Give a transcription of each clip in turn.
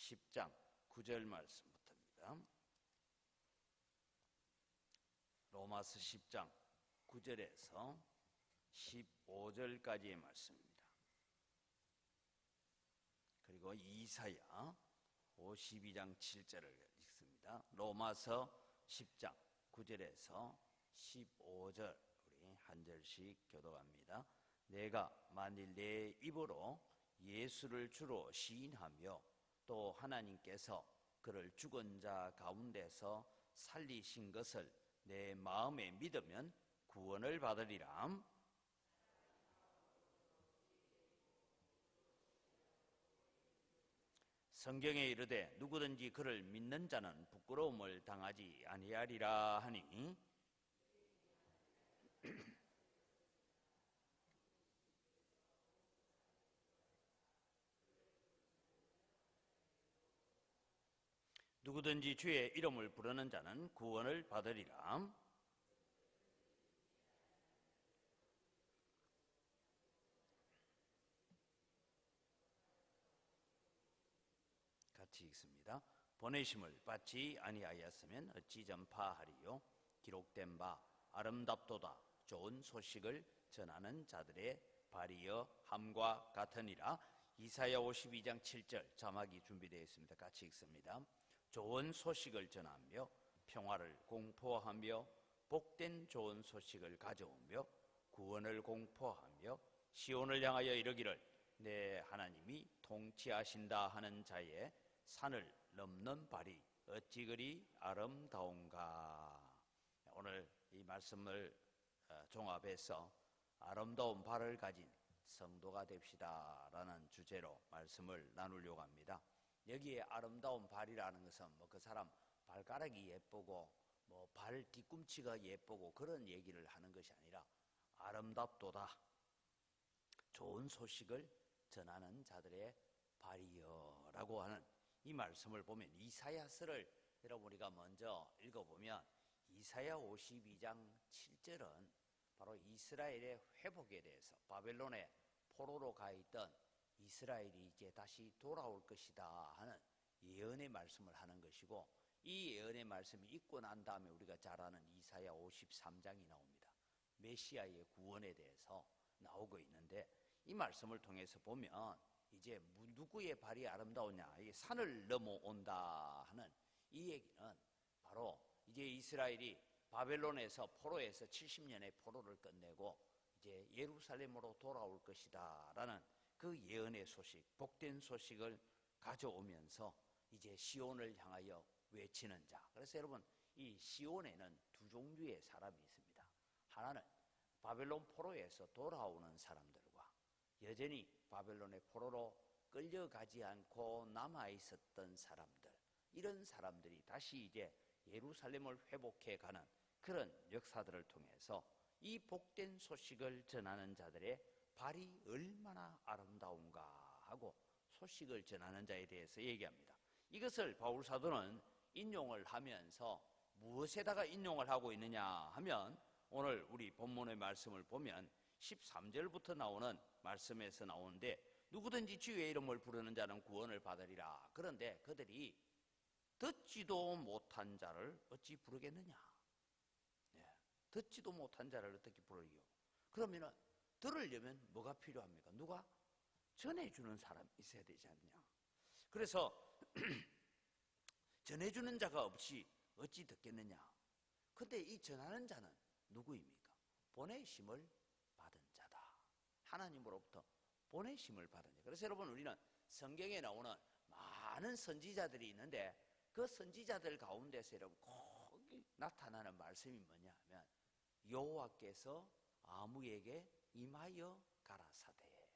10장 9절 말씀부터입니다. 로마서 10장 9절에서 15절까지의 말씀입니다. 그리고 이사야 52장 7절을 읽습니다. 로마서 10장 9절에서 15절 우리 한 절씩 교독합니다. 내가 만일 내 입으로 예수를 주로 시인하며 또 하나님께서 그를 죽은 자 가운데서 살리신 것을 내 마음에 믿으면 구원을 받으리라. 성경에 이르되 누구든지 그를 믿는 자는 부끄러움을 당하지 아니하리라 하니 누구든지 주의 이름을 부르는 자는 구원을 받으리라. 같이 읽습니다. 보내심을 받지 아니하였으면 어찌 전파하리요. 기록된 바 아름답도다 좋은 소식을 전하는 자들의 발이여 함과 같으니라. 이사야 52장 7절 자막이 준비되어 있습니다. 같이 읽습니다. 좋은 소식을 전하며 평화를 공포하며 복된 좋은 소식을 가져오며 구원을 공포하며 시온을 향하여 이르기를 내 하나님이 통치하신다 하는 자의 산을 넘는 발이 어찌 그리 아름다운가. 오늘 이 말씀을 종합해서 아름다운 발을 가진 성도가 됩시다 라는 주제로 말씀을 나누려고 합니다. 여기에 아름다운 발이라는 것은 그 사람 발가락이 예쁘고 발 뒤꿈치가 예쁘고 그런 얘기를 하는 것이 아니라 아름답도다 좋은 소식을 전하는 자들의 발이여 라고 하는 이 말씀을 보면 이사야서를 여러분 우리가 먼저 읽어보면 이사야 52장 7절은 바로 이스라엘의 회복에 대해서 바벨론의 포로로 가 있던 이스라엘이 이제 다시 돌아올 것이다 하는 예언의 말씀을 하는 것이고, 이 예언의 말씀이 있고 난 다음에 우리가 잘 아는 이사야 53장이 나옵니다. 메시아의 구원에 대해서 나오고 있는데, 이 말씀을 통해서 보면 이제 누구의 발이 아름다우냐, 이 산을 넘어온다 하는 이 얘기는 바로 이제 이스라엘이 바벨론에서 포로에서 70년의 포로를 끝내고 이제 예루살렘으로 돌아올 것이다 라는 그 예언의 소식, 복된 소식을 가져오면서 이제 시온을 향하여 외치는 자. 그래서 여러분 이 시온에는 두 종류의 사람이 있습니다. 하나는 바벨론 포로에서 돌아오는 사람들과 여전히 바벨론의 포로로 끌려가지 않고 남아있었던 사람들, 이런 사람들이 다시 이제 예루살렘을 회복해 가는 그런 역사들을 통해서 이 복된 소식을 전하는 자들의 발이 얼마나 아름다운가 하고 소식을 전하는 자에 대해서 얘기합니다. 이것을 바울 사도는 인용을 하면서 무엇에다가 인용을 하고 있느냐 하면, 오늘 우리 본문의 말씀을 보면 13절부터 나오는 말씀에서 나오는데, 누구든지 주의 이름을 부르는 자는 구원을 받으리라. 그런데 그들이 듣지도 못한 자를 어찌 부르겠느냐. 듣지도 못한 자를 어떻게 부르리요. 그러면은 들으려면 뭐가 필요합니까? 누가 전해주는 사람이 있어야 되지 않냐. 그래서 전해주는 자가 없이 어찌 듣겠느냐. 근데 이 전하는 자는 누구입니까? 보내심을 받은 자다. 하나님으로부터 보내심을 받은 자. 그래서 여러분 우리는 성경에 나오는 많은 선지자들이 있는데 그 선지자들 가운데서 여러분 꼭 나타나는 말씀이 뭐냐 하면, 여호와께서 아무에게 임하여 가라사대.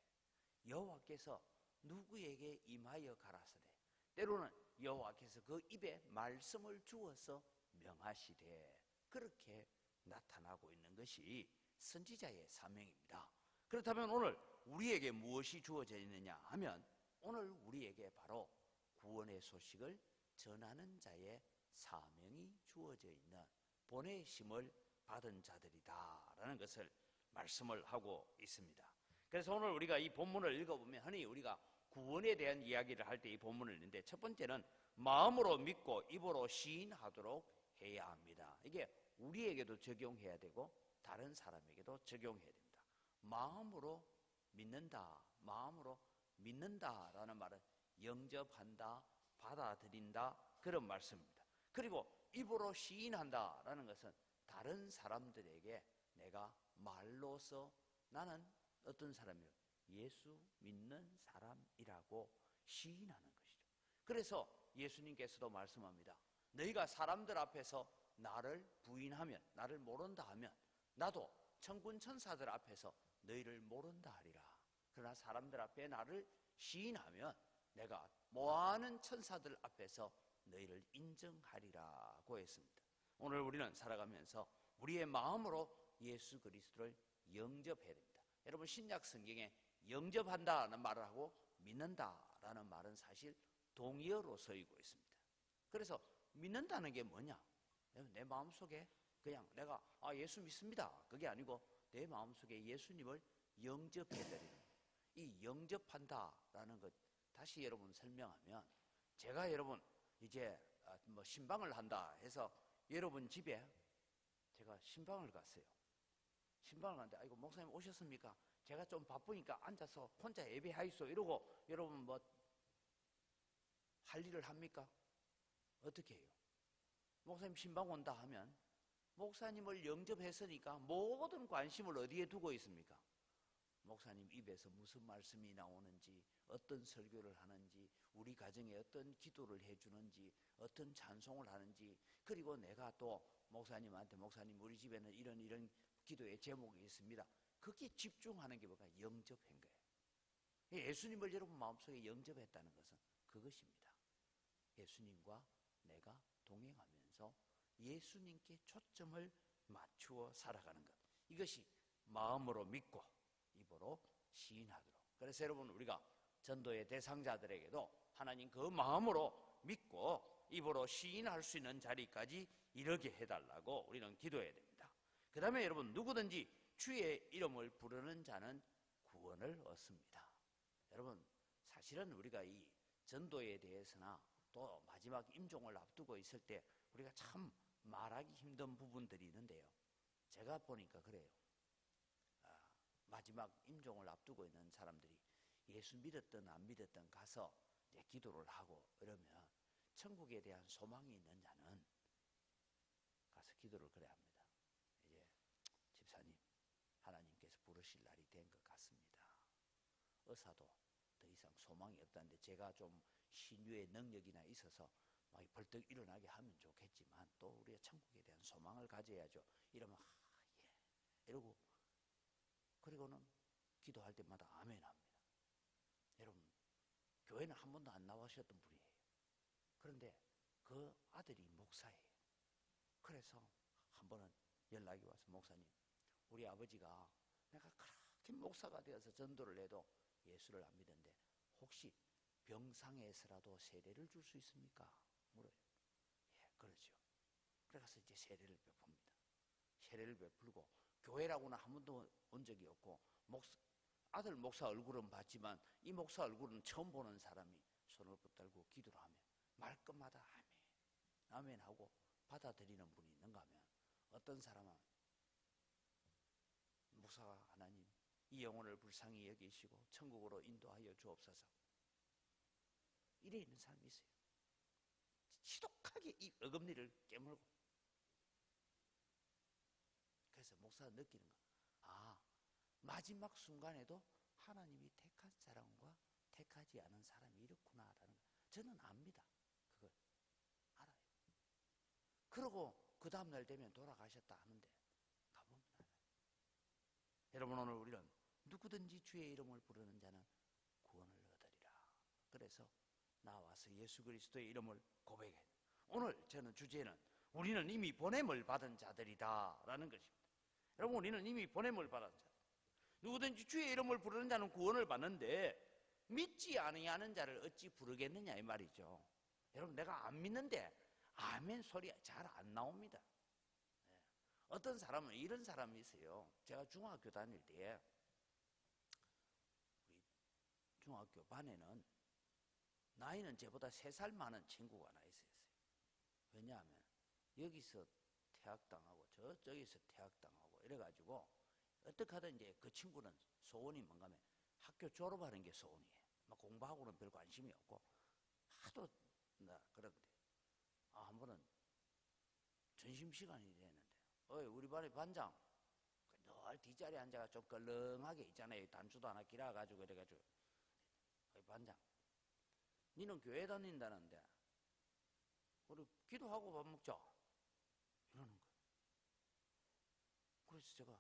여호와께서 누구에게 임하여 가라사대. 때로는 여호와께서 그 입에 말씀을 주어서 명하시되, 그렇게 나타나고 있는 것이 선지자의 사명입니다. 그렇다면 오늘 우리에게 무엇이 주어져 있느냐 하면, 오늘 우리에게 바로 구원의 소식을 전하는 자의 사명이 주어져 있는 보내심을 받은 자들이다라는 것을 말씀을 하고 있습니다. 그래서 오늘 우리가 이 본문을 읽어보면 흔히 우리가 구원에 대한 이야기를 할 때 이 본문을 읽는데, 첫 번째는 마음으로 믿고 입으로 시인하도록 해야 합니다. 이게 우리에게도 적용해야 되고 다른 사람에게도 적용해야 됩니다. 마음으로 믿는다, 마음으로 믿는다라는 말은 영접한다, 받아들인다, 그런 말씀입니다. 그리고 입으로 시인한다라는 것은 다른 사람들에게 내가 말로서 나는 어떤 사람이요? 예수 믿는 사람이라고 시인하는 것이죠. 그래서 예수님께서도 말씀합니다. 너희가 사람들 앞에서 나를 부인하면, 나를 모른다 하면 나도 천군 천사들 앞에서 너희를 모른다 하리라. 그러나 사람들 앞에 나를 시인하면 내가 모아는 천사들 앞에서 너희를 인정하리라고 했습니다. 오늘 우리는 살아가면서 우리의 마음으로 예수 그리스도를 영접해야 됩니다. 여러분, 신약 성경에 영접한다는 말을 하고 믿는다라는 말은 사실 동의어로 쓰이고 있습니다. 그래서 믿는다는 게 뭐냐? 내 마음속에 그냥 내가 예수 믿습니다, 그게 아니고 내 마음속에 예수님을 영접해드리는, 이 영접한다라는 것 다시 여러분 설명하면, 제가 여러분 이제 뭐 신방을 한다 해서 여러분 집에 제가 신방을 갔어요. 신방을 갔는데 아이고 목사님 오셨습니까? 제가 좀 바쁘니까 앉아서 혼자 예배하이소 이러고 여러분 뭐 할 일을 합니까? 어떻게 해요? 목사님 신방 온다 하면 목사님을 영접했으니까 모든 관심을 어디에 두고 있습니까? 목사님 입에서 무슨 말씀이 나오는지, 어떤 설교를 하는지, 우리 가정에 어떤 기도를 해주는지, 어떤 찬송을 하는지, 그리고 내가 또 목사님한테 목사님 우리 집에는 이런 기도의 제목이 있습니다, 거기에 집중하는 게 뭐가? 영접한 거예요. 예수님을 여러분 마음속에 영접했다는 것은 그것입니다. 예수님과 내가 동행하면서 예수님께 초점을 맞추어 살아가는 것, 이것이 마음으로 믿고 입으로 시인하도록. 그래서 여러분 우리가 전도의 대상자들에게도 하나님 그 마음으로 믿고 입으로 시인할 수 있는 자리까지 이르게 해달라고 우리는 기도해야 됩니다. 그 다음에 여러분, 누구든지 주의 이름을 부르는 자는 구원을 얻습니다. 여러분, 사실은 우리가 이 전도에 대해서나 또 마지막 임종을 앞두고 있을 때 우리가 참 말하기 힘든 부분들이 있는데요, 제가 보니까 그래요. 마지막 임종을 앞두고 있는 사람들이 예수 믿었든 안 믿었든 가서 이제 기도를 하고 이러면 천국에 대한 소망이 있는 자는 가서 기도를 그래야 합니다. 이제 집사님, 하나님께서 부르실 날이 된 것 같습니다. 의사도 더 이상 소망이 없다는데 제가 좀 신유의 능력이나 있어서 막 벌떡 일어나게 하면 좋겠지만 또 우리가 천국에 대한 소망을 가져야죠. 이러면 예 이러고, 그리고는 기도할 때마다 아멘 합니다. 여러분, 교회는 한 번도 안 나오셨던 분이에요. 그런데 그 아들이 목사예요. 그래서 한 번은 연락이 와서, 목사님, 우리 아버지가 내가 그렇게 목사가 되어서 전도를 해도 예수를 안 믿는데 혹시 병상에서라도 세례를 줄 수 있습니까? 물어요. 예, 그러죠. 그래서 이제 세례를 베풉니다. 세례를 베풀고, 교회라고는 한 번도 온 적이 없고 아들 목사 얼굴은 봤지만 이 목사 얼굴은 처음 보는 사람이 손을 붙들고 기도를 하면 말끝마다 아멘, 아멘 하고 받아들이는 분이 있는가 하면, 어떤 사람은 목사가 하나님 이 영혼을 불쌍히 여기시고 천국으로 인도하여 주옵소서, 이래 있는 사람이 있어요. 지독하게 이 어금니를 깨물고. 그래서 목사가 느끼는 거, 마지막 순간에도 하나님이 택한 사람과 택하지 않은 사람이 이렇구나라는 거 저는 압니다. 그걸 알아요. 그러고 그 다음날 되면 돌아가셨다 하는데 가보면 알아요. 여러분, 오늘 우리는 누구든지 주의 이름을 부르는 자는 구원을 얻으리라. 그래서 나와서 예수 그리스도의 이름을 고백해. 오늘 저는 주제는 우리는 이미 보냄을 받은 자들이다 라는 것입니다. 여러분, 우리는 이미 보냄을 받은 자들, 누구든지 주의 이름을 부르는 자는 구원을 받는데 믿지 아니하는 자를 어찌 부르겠느냐 이 말이죠. 여러분, 내가 안 믿는데 아멘 소리 잘 안 나옵니다. 어떤 사람은 이런 사람이 있어요. 제가 중학교 다닐 때 우리 중학교 반에는 나이는 저보다 3살 많은 친구가 하나 있었어요. 왜냐하면 여기서 퇴학당하고 저쪽에서 퇴학당하고 이래가지고 어떻게 하든 이제 그 친구는 소원이 뭔가 하면 학교 졸업하는 게 소원이에요. 막 공부하고는 별 관심이 없고 하도 나 그런데 한 번은 점심시간이 됐는데 우리 반의 반장 늘 뒷자리에 앉아가 좀 껄렁하게 있잖아요. 단추도 하나 길어가지고 이래가지고 반장 니는 교회 다닌다는데 우리 기도하고 밥 먹자 이러는 거예요. 그래서 제가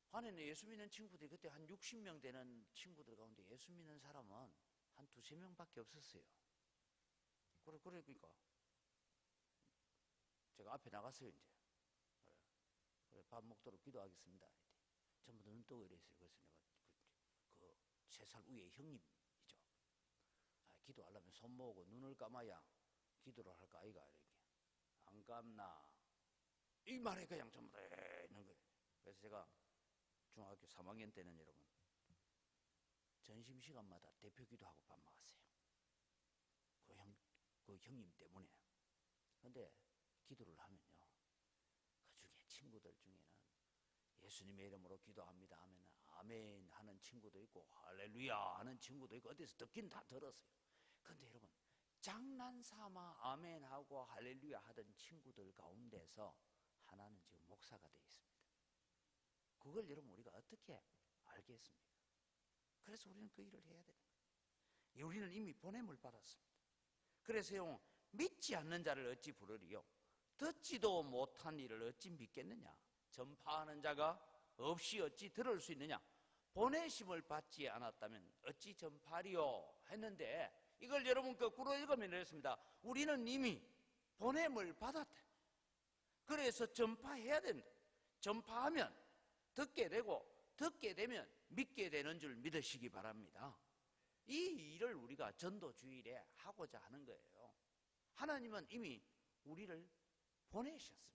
반에는 예수 믿는 친구들이 그때 한 60명 되는 친구들 가운데 예수 믿는 사람은 한 2~3명밖에 없었어요. 그러니까 제가 앞에 나갔어요. 이제 그래 밥 먹도록 기도하겠습니다. 전부 다 눈 뜨고 이랬어요. 그래서 내가 그 3살 위에 형님이죠. 기도하려면 손 모으고 눈을 감아야 기도를 할까 아이가 이렇게 안 감나 이 말에 그냥 전부 다 있는 거예요. 그래서 제가 중학교 3학년 때는 여러분 점심시간마다 대표 기도하고 밥 먹었어요. 그 형님 때문에. 근데 기도를 하면요 그 중에 친구들 중에는 예수님의 이름으로 기도합니다 하면 아멘 하는 친구도 있고 할렐루야 하는 친구도 있고 어디서 듣긴 다 들었어요. 근데 여러분 장난삼아 아멘하고 할렐루야 하던 친구들 가운데서 하나는 지금 목사가 되어 있습니다. 그걸 여러분 우리가 어떻게 알겠습니까? 그래서 우리는 그 일을 해야 되는 거예요. 우리는 이미 보냄을 받았습니다. 그래서요 믿지 않는 자를 어찌 부르리요 듣지도 못한 일을 어찌 믿겠느냐 전파하는 자가 없이 어찌 들을 수 있느냐 보내심을 받지 않았다면 어찌 전파리요 했는데 이걸 여러분 거꾸로 읽으면 이렇습니다. 우리는 이미 보냄을 받았다. 그래서 전파해야 된다. 전파하면 듣게 되고 듣게 되면 믿게 되는 줄 믿으시기 바랍니다. 이 일을 우리가 전도주일에 하고자 하는 거예요. 하나님은 이미 우리를 보내셨습니다.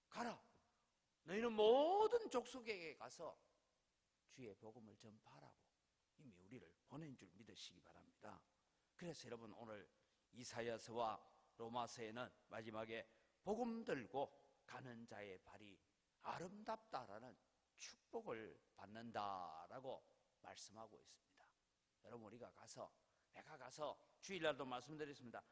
가라 너희는 모든 족속에게 가서 주의 복음을 전파하라고 이미 우리를 보낸 줄 믿으시기 바랍니다. 그래서 여러분 오늘 이사야서와 로마서에는 마지막에 복음 들고 가는 자의 발이 아름답다라는 축복을 받는다라고 말씀하고 있습니다. 여러분 우리가 내가 가서 주일날도 말씀드렸습니다.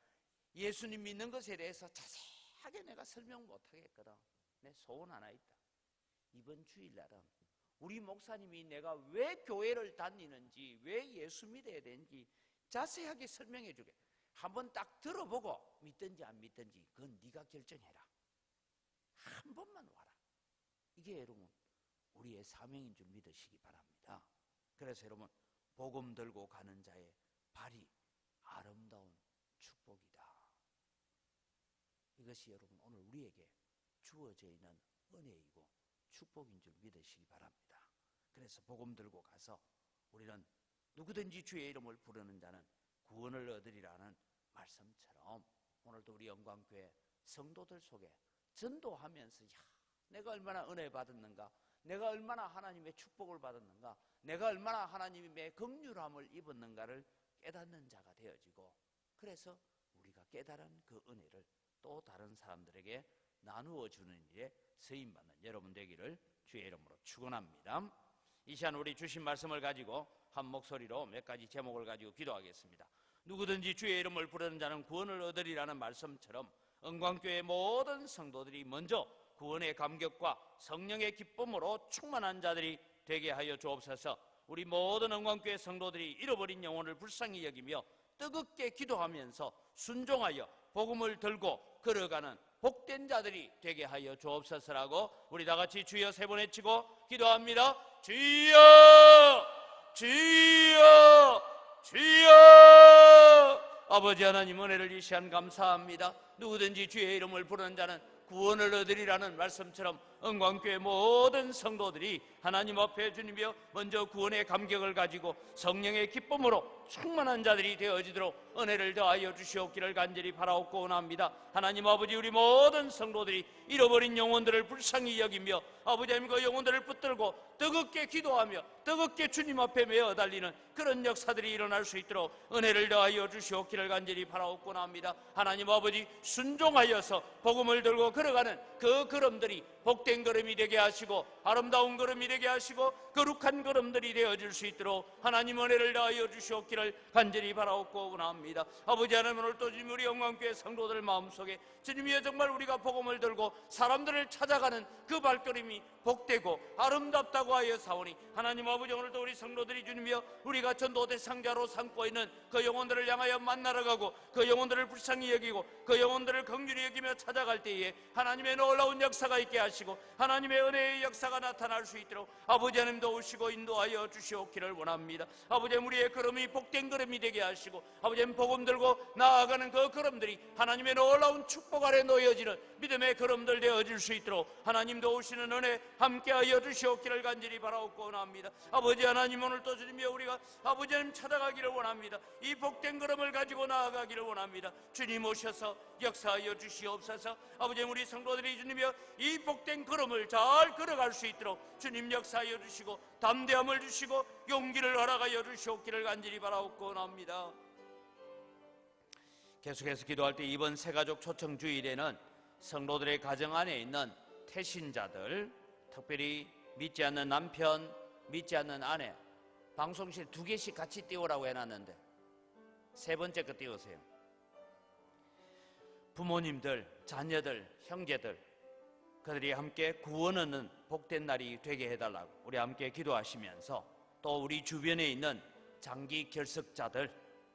예수님 믿는 것에 대해서 자세하게 내가 설명 못하겠거든. 내 소원 하나 있다. 이번 주일날은 우리 목사님이 내가 왜 교회를 다니는지 왜 예수 믿어야 되는지 자세하게 설명해 주게. 한번 딱 들어보고 믿든지 안 믿든지 그건 네가 결정해라. 한 번만 와라. 이게 여러분 우리의 사명인 줄 믿으시기 바랍니다. 그래서 여러분 복음 들고 가는 자의 발이 아름다운 축복이다. 이것이 여러분 오늘 우리에게 주어져 있는 은혜이고 축복인 줄 믿으시기 바랍니다. 그래서 복음 들고 가서 우리는 누구든지 주의 이름을 부르는 자는 구원을 얻으리라는 말씀처럼 오늘도 우리 영광교회 성도들 속에 전도하면서 내가 얼마나 은혜 받았는가, 내가 얼마나 하나님의 축복을 받았는가, 내가 얼마나 하나님의 긍휼함을 입었는가를 깨닫는 자가 되어지고, 그래서 우리가 깨달은 그 은혜를 또 다른 사람들에게 나누어 주는 일에 쓰임받는 여러분 되기를 주의 이름으로 축원합니다. 이 시간 우리 주신 말씀을 가지고 한 목소리로 몇 가지 제목을 가지고 기도하겠습니다. 누구든지 주의 이름을 부르는 자는 구원을 얻으리라는 말씀처럼 은광교회 모든 성도들이 먼저 구원의 감격과 성령의 기쁨으로 충만한 자들이 되게 하여 주옵소서. 우리 모든 은광교회 성도들이 잃어버린 영혼을 불쌍히 여기며 뜨겁게 기도하면서 순종하여 복음을 들고 걸어가는 복된 자들이 되게 하여 주옵소서라고 우리 다 같이 주여 세 번 외치고 기도합니다. 주여 주여 주여. 아버지 하나님 은혜를 이 시간 감사합니다. 누구든지 주의 이름을 부르는 자는 구원을 얻으리라는 말씀처럼 은광교회 모든 성도들이 하나님 앞에 주님이여 먼저 구원의 감격을 가지고 성령의 기쁨으로 충만한 자들이 되어지도록 은혜를 더하여 주시옵기를 간절히 바라옵고 원합니다. 하나님 아버지, 우리 모든 성도들이 잃어버린 영혼들을 불쌍히 여기며 아버지 하나님 그 영혼들을 붙들고 뜨겁게 기도하며 뜨겁게 주님 앞에 매어달리는 그런 역사들이 일어날 수 있도록 은혜를 더하여 주시옵기를 간절히 바라옵고 원합니다. 하나님 아버지, 순종하여서 복음을 들고 걸어가는 그 걸음들이 복된 걸음이 되게 하시고 아름다운 걸음이 되게 하시고 거룩한 걸음들이 되어질 수 있도록 하나님 은혜를 더하여 주시옵기를 간절히 바라옵고 원합니다. 아버지 하나님, 오늘 또 주님 우리 영광교회 성도들 마음속에 주님이여 정말 우리가 복음을 들고 사람들을 찾아가는 그 발걸음이 복되고 아름답다고 하여 사오니 하나님 아버지, 오늘도 우리 성도들이 주님이여 우리가 전도 대상자로 삼고 있는 그 영혼들을 향하여 만나러 가고 그 영혼들을 불쌍히 여기고 그 영혼들을 긍휼히 여기며 찾아갈 때에 하나님의 놀라운 역사가 있게 하시고 하나님의 은혜의 역사가 나타날 수 있도록 아버지 하나님 도우시고 인도하여 주시옵기를 원합니다. 아버지 하나님, 우리의 걸음이 복된 걸음이 되게 하시고 아버지 하나님 복음 들고 나아가는 그 걸음들이 하나님의 놀라운 축복 아래 놓여지는 믿음의 걸음들 되어질 수 있도록 하나님 도우시는 은혜 함께하여 주시옵기를 간절히 바라옵고 원합니다. 아버지 하나님, 오늘 또 주님이여 우리가 아버지 하나님 찾아가기를 원합니다. 이 복된 걸음을 가지고 나아가기를 원합니다. 주님 오셔서 역사하여 주시옵소서. 아버지 하나님, 우리 성도들이 주님이여 이 복된 걸음을 잘 걸어갈 수 있도록 주님 역사하여 주시고 담대함을 주시고 용기를 허락하여 주시옵기를 간절히 바라옵고 원합니다. 계속해서 기도할 때 이번 새가족 초청 주일에는 성도들의 가정 안에 있는 태신자들, 특별히 믿지 않는 남편, 믿지 않는 아내, 방송실 2개씩 같이 띄우라고 해놨는데 3번째 거 띄우세요. 부모님들, 자녀들, 형제들, 그들이 함께 구원 얻는 복된 날이 되게 해달라고 우리 함께 기도하시면서 또 우리 주변에 있는 장기 결석자들,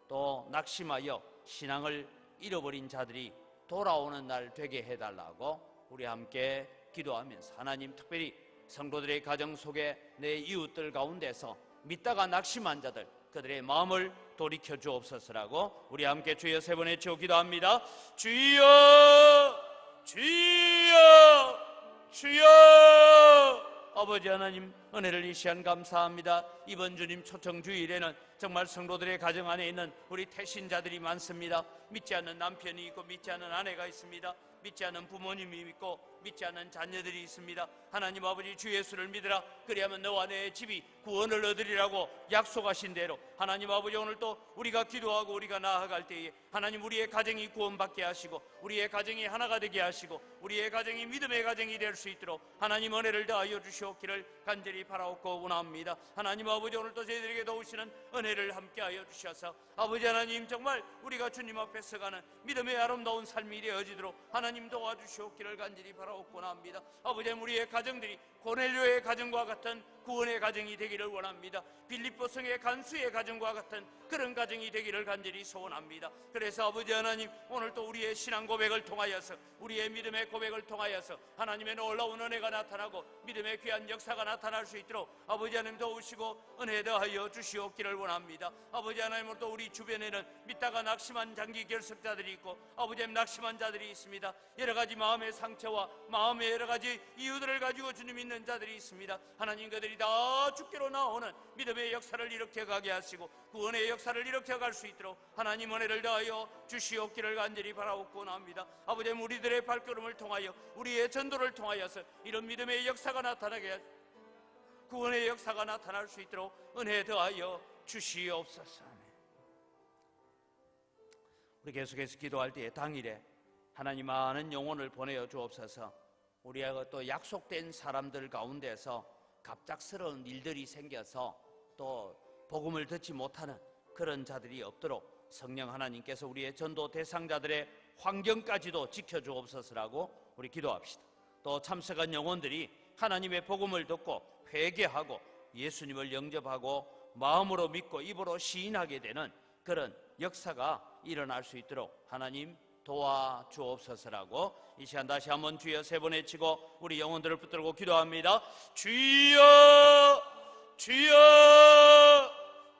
또 낙심하여 신앙을 잃어버린 자들이 돌아오는 날 되게 해달라고 우리 함께 기도하면서 하나님, 특별히 성도들의 가정 속에 내 이웃들 가운데서 믿다가 낙심한 자들, 그들의 마음을 돌이켜 주옵소서라고 우리 함께 주여 3번 외치고 기도합니다. 주여, 주여, 주여. 아버지 하나님, 은혜를 이 시간 감사합니다. 이번 주님 초청 주일에는 정말 성도들의 가정 안에 있는 우리 태신자들이 많습니다. 믿지 않는 남편이 있고 믿지 않는 아내가 있습니다. 믿지 않는 부모님이 있고 믿지 않는 자녀들이 있습니다. 하나님 아버지, 주 예수를 믿으라, 그리하면 너와 내 집이 구원을 얻으리라고 약속하신 대로 하나님 아버지, 오늘 또 우리가 기도하고 우리가 나아갈 때에 하나님 우리의 가정이 구원받게 하시고 우리의 가정이 하나가 되게 하시고 우리의 가정이 믿음의 가정이 될 수 있도록 하나님 은혜를 더하여 주시옵기를 간절히 바라옵고 원합니다. 하나님 아버지, 오늘 또 저희들에게 도우시는 은혜를 함께하여 주셔서 아버지 하나님, 정말 우리가 주님 앞에 서가는 믿음의 아름다운 삶이 되어지도록 하나님 도와주시옵기를 간절히 바라옵고 원합니다. 아버지, 우리의 가정들이 고넬료의 가정과 같은 구원의 가정이 되기를 원합니다. 빌립보 성의 간수의 가정과 같은 그런 가정이 되기를 간절히 소원합니다. 그래서 아버지 하나님, 오늘 또 우리의 신앙 고백을 통하여서 우리의 믿음의 고백을 통하여서 하나님의 놀라운 은혜가 나타나고 믿음의 귀한 역사가 나타날 수 있도록 아버지 하나님 도우시고 은혜 더하여 주시옵기를 원합니다. 아버지 하나님, 또 우리 주변에는 믿다가 낙심한 장기 결석자들이 있고 아버지 하나님 낙심한 자들이 있습니다. 여러 가지 마음의 상처와 마음의 여러 가지 이유들을 가지고 주님 있는 자들이 있습니다. 하나님, 그들이 다 주께로 나오는 믿음의 역사를 일으켜 가게 하시고 구원의 역사를 일으켜 갈 수 있도록 하나님 은혜를 더하여 주시옵기를 간절히 바라옵고 원합니다. 아버지, 우리들의 발걸음을 통하여 우리의 전도를 통하여서 이런 믿음의 역사가 나타나게 하시고 구원의 역사가 나타날 수 있도록 은혜 더하여 주시옵소서. 우리 계속해서 기도할 때에 당일에 하나님 많은 영혼을 보내어 주옵소서. 우리가 또 약속된 사람들 가운데서 갑작스러운 일들이 생겨서 또 복음을 듣지 못하는 그런 자들이 없도록 성령 하나님께서 우리의 전도 대상자들의 환경까지도 지켜주옵소서라고 우리 기도합시다. 또 참석한 영혼들이 하나님의 복음을 듣고 회개하고 예수님을 영접하고 마음으로 믿고 입으로 시인하게 되는 그런 역사가 일어날 수 있도록 하나님 도와주옵소서라고 이 시간 다시 한번 주여 3번 외치고 우리 영혼들을 붙들고 기도합니다. 주여, 주여,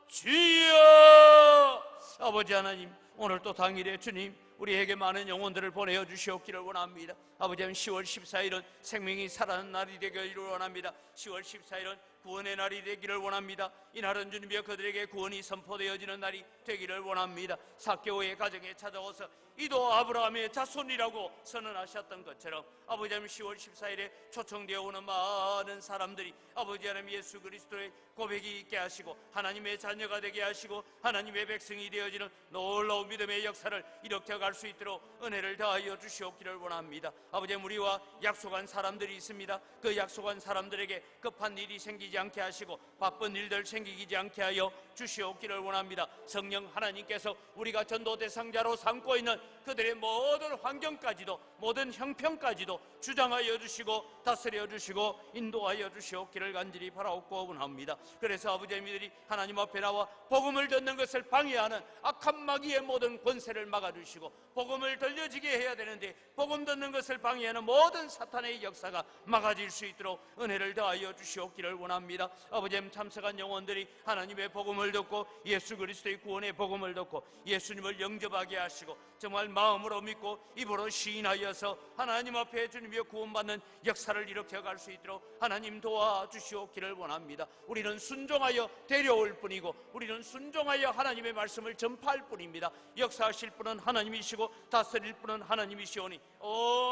주여. 아버지 하나님, 오늘 또 당일에 주님 우리에게 많은 영혼들을 보내어 주시옵기를 원합니다. 아버지, 10월 14일은 생명이 살아나는 날이 되기를 원합니다. 10월 14일은 구원의 날이 되기를 원합니다. 이날은 주님이여 그들에게 구원이 선포되어지는 날이 되기를 원합니다. 삭개오의 가정에 찾아와서 이도 아브라함의 자손이라고 선언하셨던 것처럼 아버지 하나님, 10월 14일에 초청되어 오는 많은 사람들이 아버지 하나님 예수 그리스도의 고백이 있게 하시고 하나님의 자녀가 되게 하시고 하나님의 백성이 되어지는 놀라운 믿음의 역사를 일으켜 갈 수 있도록 은혜를 더하여 주시옵기를 원합니다. 아버지, 우리와 약속한 사람들이 있습니다. 그 약속한 사람들에게 급한 일이 생기지 않게 하시고 바쁜 일들 생기지 않게 하여 주시옵기를 원합니다. 성령 하나님께서 우리가 전도 대상자로 삼고 있는 그들의 모든 환경까지도 모든 형편까지도 주장하여 주시고 다스려 주시고 인도하여 주시옵기를 간절히 바라옵고 원합니다. 그래서 아버지들이 하나님 앞에 나와 복음을 듣는 것을 방해하는 악한 마귀의 모든 권세를 막아주시고 복음을 들려지게 해야 되는데 복음 듣는 것을 방해하는 모든 사탄의 역사가 막아질 수 있도록 은혜를 더하여 주시옵기를 원합니다. 아버지, 참석한 영혼들이 하나님의 복음을 듣고 예수 그리스도의 구원의 복음을 듣고 예수님을 영접하게 하시고 정말 마음으로 믿고 입으로 시인하여서 하나님 앞에 주님의 구원받는 역사를 일으켜갈 수 있도록 하나님 도와주시옵기를 원합니다. 우리는 순종하여 데려올 뿐이고 우리는 순종하여 하나님의 말씀을 전파할 뿐입니다. 역사하실 분은 하나님이시고 다스릴 분은 하나님이시오니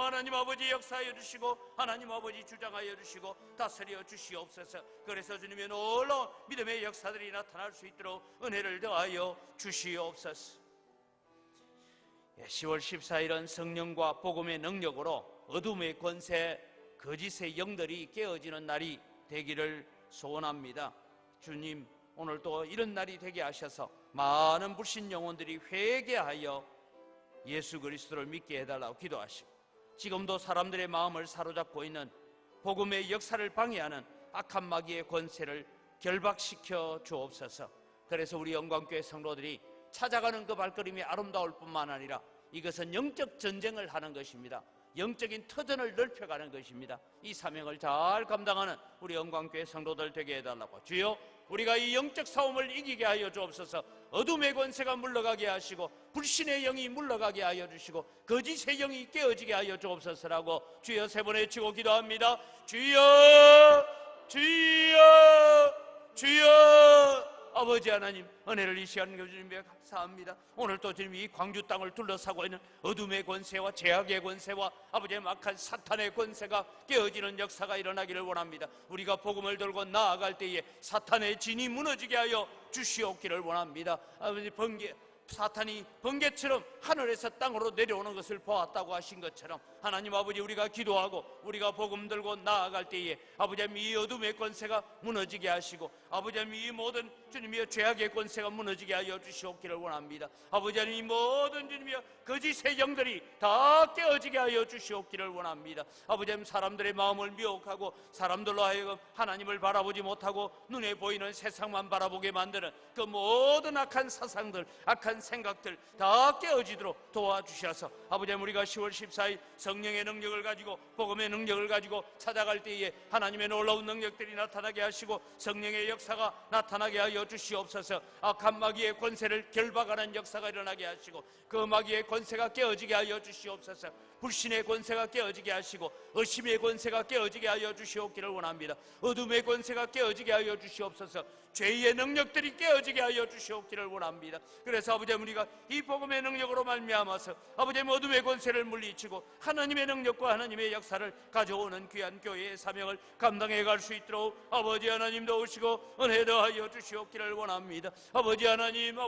하나님 아버지 역사하여 주시고 하나님 아버지 주장하여 주시고 다스려 주시옵소서. 그래서 주님의 놀라운 믿음의 역사들이 나타날 수 있도록 은혜를 더하여 주시옵소서. 10월 14일은 성령과 복음의 능력으로 어둠의 권세, 거짓의 영들이 깨어지는 날이 되기를 소원합니다. 주님, 오늘 또 이런 날이 되게 하셔서 많은 불신 영혼들이 회개하여 예수 그리스도를 믿게 해달라고 기도하시고 지금도 사람들의 마음을 사로잡고 있는 복음의 역사를 방해하는 악한 마귀의 권세를 결박시켜 주옵소서. 그래서 우리 영광교회 성도들이 찾아가는 그 발걸음이 아름다울 뿐만 아니라 이것은 영적 전쟁을 하는 것입니다. 영적인 터전을 넓혀가는 것입니다. 이 사명을 잘 감당하는 우리 영광교회 성도들 되게 해달라고. 주여, 우리가 이 영적 싸움을 이기게 하여 주옵소서. 어둠의 권세가 물러가게 하시고 불신의 영이 물러가게 하여 주시고 거짓의 영이 깨어지게 하여 주옵소서라고 주여 세 번 외치고 기도합니다. 주여, 주여, 주여. 아버지 하나님, 은혜를 이 시간 주님께 감사합니다. 오늘 또 주님 이 광주 땅을 둘러싸고 있는 어둠의 권세와 죄악의 권세와 아버지의 막한 사탄의 권세가 깨어지는 역사가 일어나기를 원합니다. 우리가 복음을 들고 나아갈 때에 사탄의 진이 무너지게 하여 주시옵기를 원합니다. 아버지, 사탄이 번개처럼 하늘에서 땅으로 내려오는 것을 보았다고 하신 것처럼 하나님 아버지, 우리가 기도하고 우리가 복음 들고 나아갈 때에 아버지 이 어둠의 권세가 무너지게 하시고 아버지 이 모든 주님의 죄악의 권세가 무너지게 하여 주시옵기를 원합니다. 아버지 이 모든 주님의 거짓의 영들이 다 깨어지게 하여 주시옵기를 원합니다. 아버지 사람들의 마음을 미혹하고 사람들로 하여금 하나님을 바라보지 못하고 눈에 보이는 세상만 바라보게 만드는 그 모든 악한 사상들, 악한 생각들 다 깨어지도록 도와주셔서 아버지 우리가 10월 14일 성령의 능력을 가지고 복음의 능력을 가지고 찾아갈 때에 하나님의 놀라운 능력들이 나타나게 하시고 성령의 역사가 나타나게 하여 주시옵소서. 악한 마귀의 권세를 결박하는 역사가 일어나게 하시고 그 마귀의 권세가 깨어지게 하여 주시옵소서. 불신의 권세가 깨어지게 하시고 의심의 권세가 깨어지게 하여 주시옵기를 원합니다. 어둠의 권세가 깨어지게 하여 주시옵소서. 죄의 능력들이 깨어지게 하여 주시옵기를 원합니다. 그래서 아버지 우리가 이 복음의 능력으로 말미암아서 아버지 어둠의 권세를 물리치고 하나님의 능력과 하나님의 역사를 가져오는 귀한 교회의 사명을 감당해 갈 수 있도록 아버지 하나님 도우시고 은혜 더하여 주시옵기를 원합니다. 아버지 하나님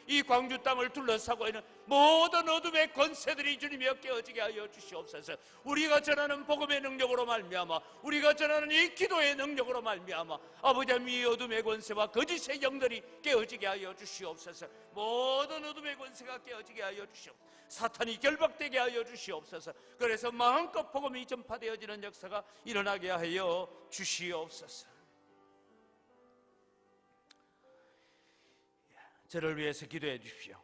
이 광주 땅을 둘러싸고 있는 모든 어둠의 권세들이 주님이여 깨어지게 하여 주시옵소서. 우리가 전하는 복음의 능력으로 말미암아 우리가 전하는 이 기도의 능력으로 말미암아 아버지 이 어둠의 권세와 거짓의 영들이 깨어지게 하여 주시옵소서. 모든 어둠의 권세가 깨어지게 하여 주시옵소서. 사탄이 결박되게 하여 주시옵소서. 그래서 마음껏 복음이 전파되어지는 역사가 일어나게 하여 주시옵소서. 저를 위해서 기도해 주십시오.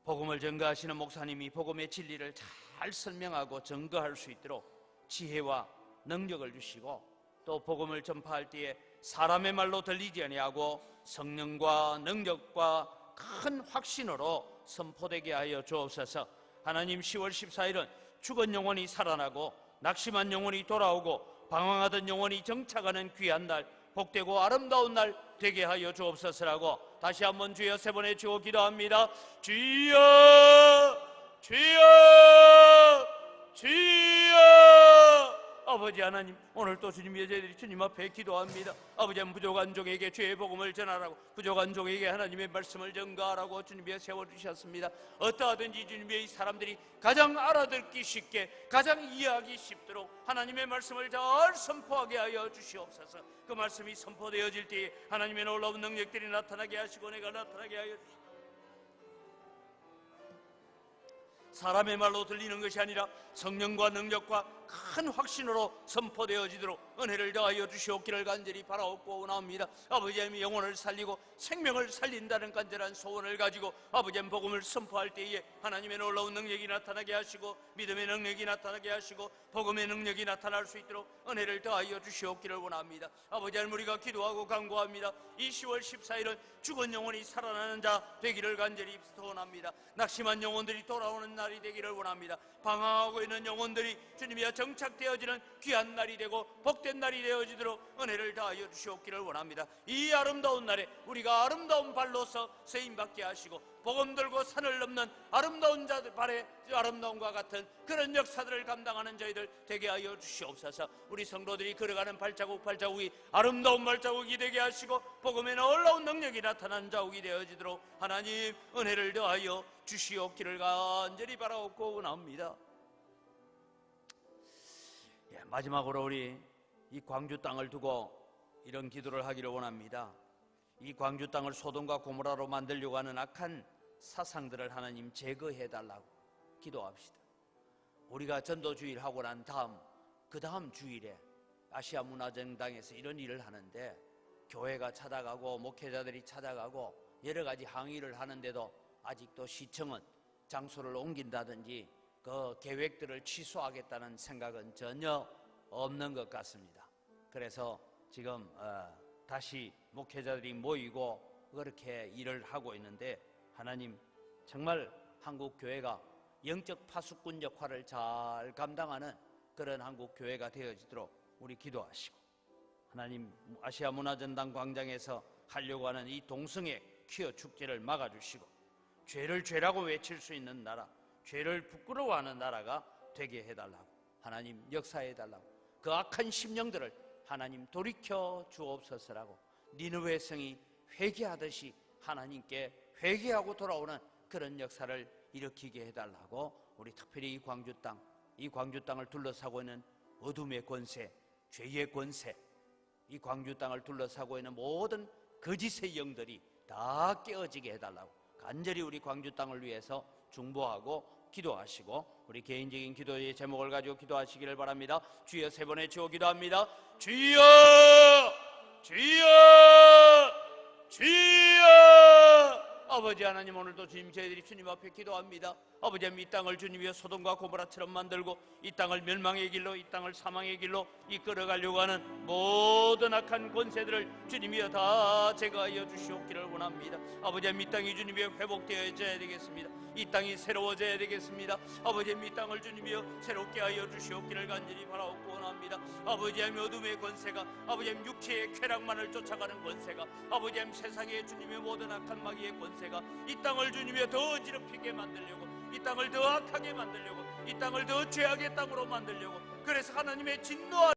복음을 전가하시는 목사님이 복음의 진리를 잘 설명하고 증거할 수 있도록 지혜와 능력을 주시고 또 복음을 전파할 때에 사람의 말로 들리지 아니하고 성령과 능력과 큰 확신으로 선포되게 하여 주옵소서. 하나님 10월 14일은 죽은 영혼이 살아나고 낙심한 영혼이 돌아오고 방황하던 영혼이 정착하는 귀한 날, 복되고 아름다운 날 되게 하여 주옵소서라고 다시 한번 주여 세 번 외치고 기도합니다. 주여 주여 주여. 아버지 하나님, 오늘 또 주님의 저희들이 주님 앞에 기도합니다. 아버지, 부족한 종에게 주의 복음을 전하라고, 부족한 종에게 하나님의 말씀을 전가하라고 주님이 세워주셨습니다. 어떠하든지 주님의 이 사람들이 가장 알아듣기 쉽게, 가장 이해하기 쉽도록 하나님의 말씀을 잘 선포하게 하여 주시옵소서. 그 말씀이 선포되어질 때에 하나님의 놀라운 능력들이 나타나게 하시고 내가 나타나게 하여 주시옵소서. 사람의 말로 들리는 것이 아니라 성령과 능력과 큰 확신으로 선포되어지도록 은혜를 더하여 주시옵기를 간절히 바라옵고 원합니다. 아버지 하나님, 영혼을 살리고 생명을 살린다는 간절한 소원을 가지고 아버지 하나님 복음을 선포할 때에 하나님의 놀라운 능력이 나타나게 하시고 믿음의 능력이 나타나게 하시고 복음의 능력이 나타날 수 있도록 은혜를 더하여 주시옵기를 원합니다. 아버지 하나님, 우리가 기도하고 간구합니다. 이 10월 14일은 죽은 영혼이 살아나는 자 되기를 간절히 소원합니다. 낙심한 영혼들이 돌아오는 날이 되기를 원합니다. 방황하고 있는 영혼들이 주님이여 정착되어지는 귀한 날이 되고 복된 날이 되어지도록 은혜를 다하여 주시옵기를 원합니다. 이 아름다운 날에 우리가 아름다운 발로서 쓰임받게 하시고 복음 들고 산을 넘는 아름다운 자들 발의 아름다움과 같은 그런 역사들을 감당하는 저희들 되게 하여 주시옵소서. 우리 성도들이 걸어가는 발자국이 아름다운 발자국이 되게 하시고 복음의 놀라운 능력이 나타나는 자국이 되어지도록 하나님 은혜를 더하여 주시옵기를 간절히 바라옵고 원합니다. 마지막으로 우리 이 광주 땅을 두고 이런 기도를 하기를 원합니다. 이 광주 땅을 소돔과 고모라로 만들려고 하는 악한 사상들을 하나님 제거해달라고 기도합시다. 우리가 전도주의를 하고 난 그 다음 주일에 아시아 문화정당에서 이런 일을 하는데 교회가 찾아가고 목회자들이 찾아가고 여러 가지 항의를 하는데도 아직도 시청은 장소를 옮긴다든지 그 계획들을 취소하겠다는 생각은 전혀 없는 것 같습니다. 그래서 지금 다시 목회자들이 모이고 그렇게 일을 하고 있는데 하나님 정말 한국 교회가 영적 파수꾼 역할을 잘 감당하는 그런 한국 교회가 되어지도록 우리 기도하시고 하나님 아시아 문화전당 광장에서 하려고 하는 이 동성애 퀴어 축제를 막아주시고 죄를 죄라고 외칠 수 있는 나라, 죄를 부끄러워하는 나라가 되게 해달라고 하나님 역사해달라고 그 악한 심령들을 하나님 돌이켜 주옵소서라고 니느웨 성이 회개하듯이 하나님께 회개하고 돌아오는 그런 역사를 일으키게 해달라고 우리 특별히 이 광주 땅을 둘러싸고 있는 어둠의 권세, 죄의 권세, 이 광주 땅을 둘러싸고 있는 모든 거짓의 영들이 다 깨어지게 해달라고 간절히 우리 광주 땅을 위해서 중보하고 기도하시고 우리 개인적인 기도의 제목을 가지고 기도하시기를 바랍니다. 주여 세 번 외치고 기도합니다. 주여 주여 주여. 아버지 하나님, 오늘도 주님 저희들이 주님 앞에 기도합니다. 아버지 하나님, 이 땅을 주님이여 소돔과 고모라처럼 만들고 이 땅을 멸망의 길로, 이 땅을 사망의 길로 이끌어가려고 하는 모든 악한 권세들을 주님이여 다 제거하여 주시옵기를 원합니다. 아버지 하나님, 이 땅이 주님이여 회복되어져야 되겠습니다. 이 땅이 새로워져야 되겠습니다. 아버지 하나님, 이 땅을 주님이여 새롭게 하여 주시옵기를 간절히 바라옵고 원합니다. 아버지 하나님, 어둠의 권세가, 아버지 하나님, 육체의 쾌락만을 쫓아가는 권세가, 아버지 하나님, 세상의 주님의 모든 악한 마귀의 권세가 이 땅을 주님이여 더 어지럽히게 만들려고, 이 땅을 더 악하게 만들려고, 이 땅을 더 죄악의 땅으로 만들려고, 그래서 하나님의 진노